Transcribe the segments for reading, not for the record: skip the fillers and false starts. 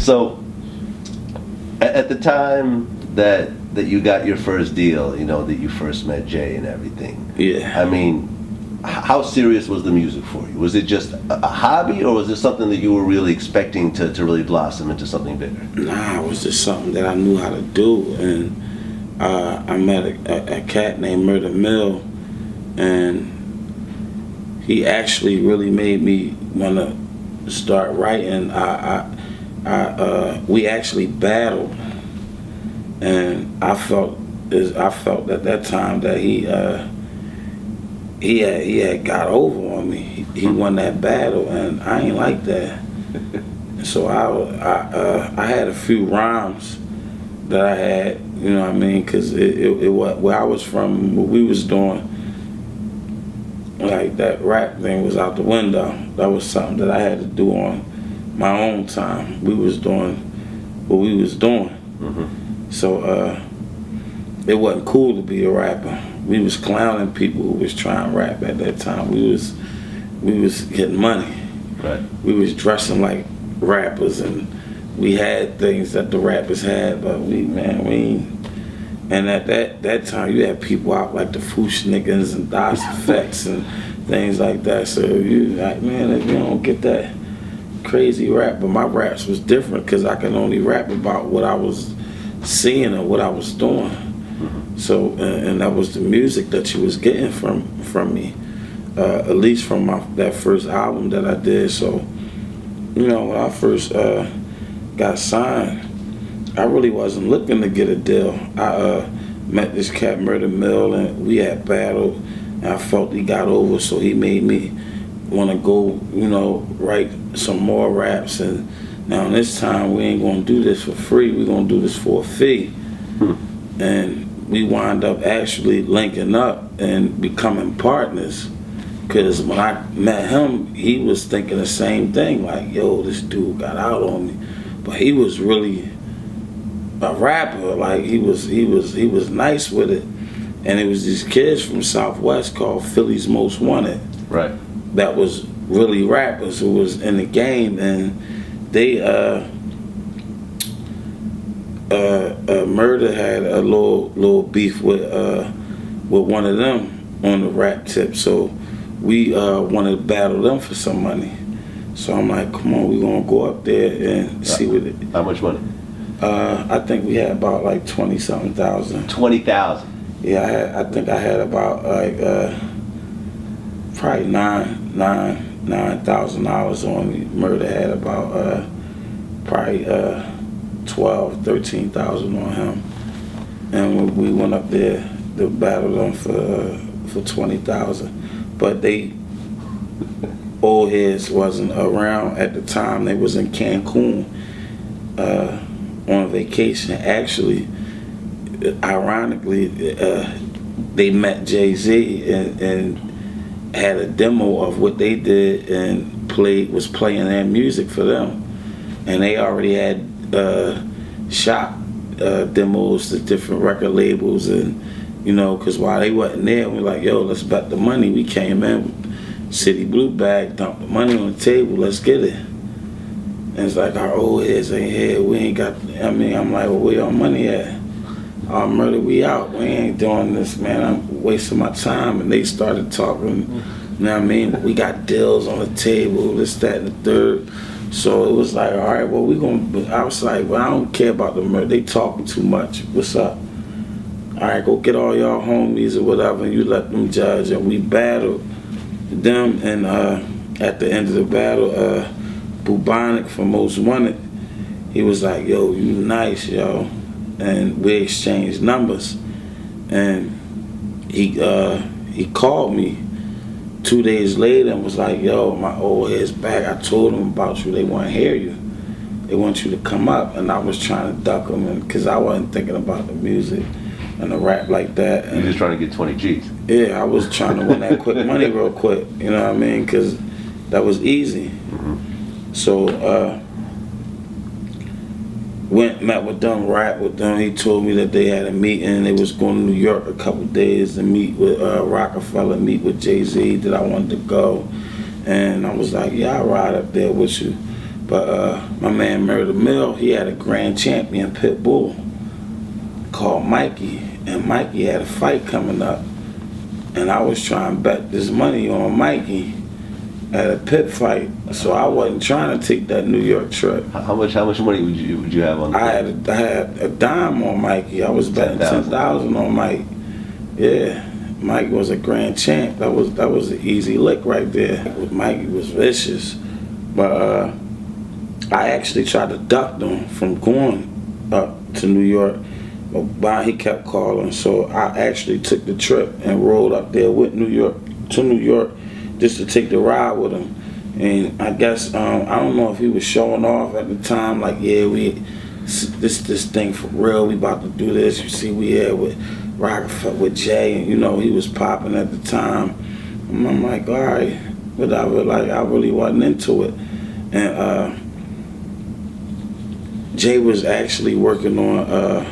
So, at the time that you got your first deal, that you first met Jay and everything. Yeah. I mean, how serious was the music for you? Was it just a hobby, or was it something that you were really expecting to really blossom into something bigger? Nah, it was just something that I knew how to do, and I met a cat named Murder Mill, and he actually really made me want to start writing. We actually battled, and I felt at that time that he had got over on me. He won that battle, and I ain't like that. So I had a few rhymes that I had, you know what I mean, because it was where I was from, what we was doing, like that rap thing was out the window. That was something that I had to do on my own time. We was doing what we was doing. Mm-hmm. So it wasn't cool to be a rapper. We was clowning people who was trying to rap at that time. We was getting money. Right. We was dressing like rappers, and we had things that the rappers had, but and at that time you had people out like the Foosh niggas and Das Effects and things like that. So you like, man, if you don't get that crazy rap, but my raps was different because I could only rap about what I was seeing or what I was doing. Mm-hmm. So and that was the music that you was getting from me, at least from that first album that I did. So when I first got signed, I really wasn't looking to get a deal. I met this cat Murder Mill, and we had battled, and I felt he got over, so he made me want to go, write some more raps. And now this time we ain't gonna do this for free. We're gonna do this for a fee. And we wind up actually linking up and becoming partners. Because when I met him, he was thinking the same thing, like, yo, this dude got out on me. But he was really a rapper, like he was nice with it. And it was these kids from Southwest called Philly's Most Wanted. Right. That was really rappers who was in the game, and they Murder had a little beef with one of them on the rap tip. So we wanted to battle them for some money. So I'm like, come on, we're gonna go up there and see what it. How much money? I think we had about like 20-something thousand. 20,000. Yeah, I think I had about like probably $9,000 on me. Murder had about probably 13,000 on him. And we went up there to battle them for 20,000. But they old heads wasn't around at the time. They was in Cancun on vacation. Actually, ironically, they met Jay-Z and had a demo of what they did and was playing their music for them. And they already had shot demos to different record labels, and because while they wasn't there, we were like, yo, let's bet the money. We came in, City Blue bag, dumped the money on the table, let's get it. And it's like, our old heads ain't here, we ain't got, I'm like, well, where your money at? Murder, we out, we ain't doing this, man, I'm wasting my time. And they started talking, we got deals on the table, this, that, and the third. So it was like, all right, well, I was like, well, I don't care about the murder, they talking too much, what's up? All right, go get all y'all homies or whatever, and you let them judge. And we battled them, and at the end of the battle, Bubonic from Most Wanted, he was like, yo, you nice, yo. And we exchanged numbers. And he called me 2 days later and was like, yo, my old head's back. I told them about you. They want to hear you. They want you to come up. And I was trying to duck them because I wasn't thinking about the music and the rap like that. And you're just trying to get 20 G's. Yeah, I was trying to win that quick money real quick. You know what I mean? Because that was easy. Mm-hmm. So met with them, rap with them. He told me that they had a meeting. They was going to New York a couple days to meet with Roc-A-Fella, meet with Jay-Z, that I wanted to go. And I was like, yeah, I'll ride up there with you. But my man Murder Mill, he had a grand champion pit bull called Mikey, and Mikey had a fight coming up, and I was trying to bet this money on Mikey at a pit fight, so I wasn't trying to take that New York trip. How much money would you have on the I had a dime on Mikey. I was betting 10,000 on Mike. Yeah, Mike was a grand champ. That was an easy lick right there. Mikey was vicious, but I actually tried to duck them from going up to New York, but he kept calling, so I actually took the trip and rode up there with New York just to take the ride with him. And I guess I don't know if he was showing off at the time, like, yeah, this thing for real, we about to do this. You see, we had with Roc-A-Fella with Jay, and he was popping at the time. And I'm like, all right, whatever. Like, I really wasn't into it. And Jay was actually working on,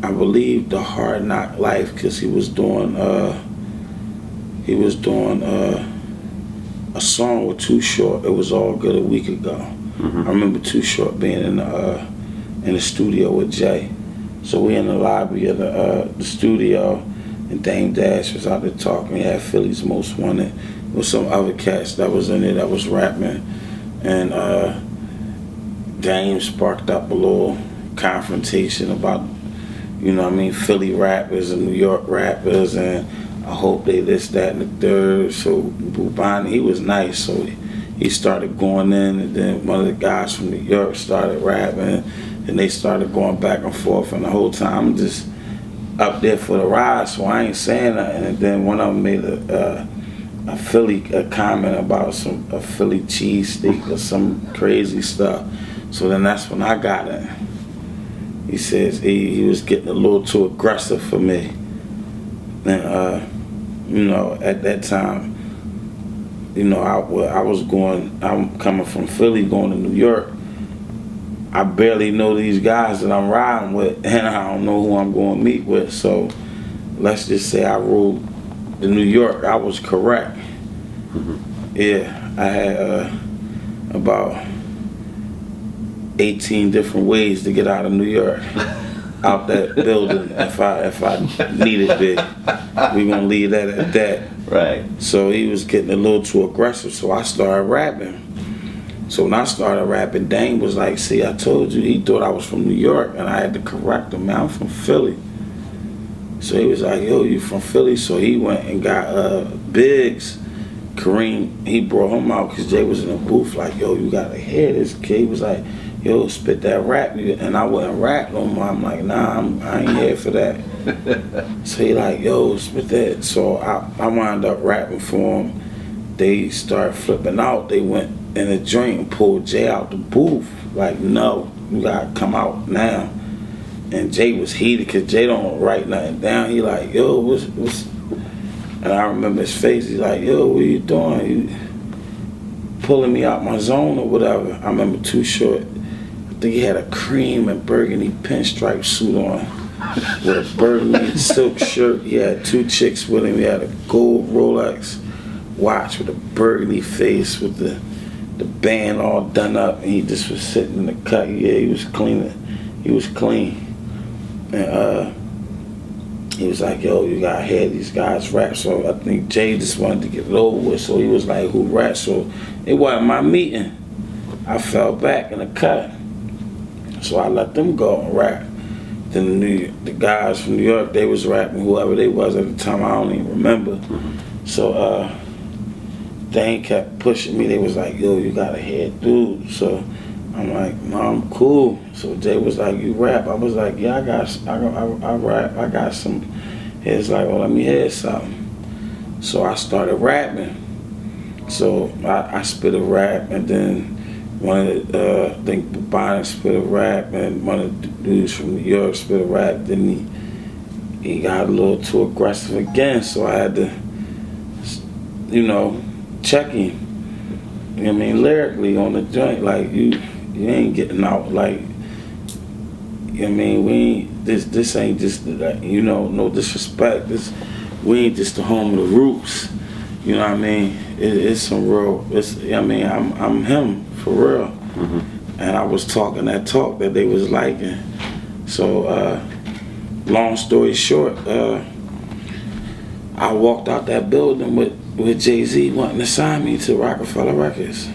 I believe, The Hard Knock Life, because he was doing a song with Too Short. It was all good a week ago. I remember Too Short being in the studio with Jay. So we in the lobby of the studio, and Dame Dash was out there talking. He had Philly's Most Wanted with some other cats that was in there that was rapping, and Dame sparked up a little confrontation about, Philly rappers and New York rappers, and I hope they this, that, and the third. So Bubani, he was nice, so he started going in, and then one of the guys from New York started rapping, and they started going back and forth, and the whole time I'm just up there for the ride, so I ain't saying nothing. And then one of them made a comment about a Philly cheesesteak or some crazy stuff. So then that's when I got it. He says he was getting a little too aggressive for me. And, at that time, I'm coming from Philly going to New York. I barely know these guys that I'm riding with, and I don't know who I'm going to meet with. So let's just say I ruled to New York. I was correct. Yeah, I had about 18 different ways to get out of New York, out that building if I needed big. We're gonna leave that at that. Right. So he was getting a little too aggressive, so I started rapping. So when I started rapping, Dane was like, see, I told you. He thought I was from New York, and I had to correct him, man, I'm from Philly. So he was like, yo, you from Philly? So he went and got Biggs, Kareem. He brought him out because Jay was in the booth like, yo, you gotta hear this kid. He was like, yo, spit that rap. And I wouldn't rap no more. I'm like, nah, I ain't here for that. So he like, yo, spit that. So I wound up rapping for him. They started flipping out. They went in the joint and pulled Jay out the booth. Like, no, you gotta come out now. And Jay was heated because Jay don't write nothing down. He like, yo, what's and I remember his face. He's like, yo, what you doing? You pulling me out my zone or whatever. I remember Too Short. I think he had a cream and burgundy pinstripe suit on with a burgundy silk shirt. He had two chicks with him. He had a gold Rolex watch with a burgundy face with the band all done up, and he just was sitting in the cut. Yeah, he was cleaning. He was clean. And he was like, yo, you gotta hear these guys rap. So I think Jay just wanted to get it over with. So he was like, who rap? So it wasn't my meeting. I fell back in the cut. So I let them go and rap. Then the guys from New York, they was rapping, whoever they was at the time, I don't even remember. So they kept pushing me. They was like, yo, you gotta hear it, dude. So I'm like, no, I'm cool. So Jay was like, you rap? I was like, yeah, I rap. I got some. He was like, well, let me hear something. So I started rapping. So I spit a rap, and then one of the, I think Bubani spit a rap, and one of the dudes from New York spit a rap. Then he got a little too aggressive again, so I had to, check him. You know what I mean, lyrically on the joint, like you ain't getting out, like, you know what I mean, we ain't, this ain't just, no disrespect, we ain't just the home of the roots. You know what I mean? It's some real. I mean, I'm him for real. And I was talking that talk that they was liking. So, long story short, I walked out that building with Jay-Z wanting to sign me to Roc-A-Fella Records.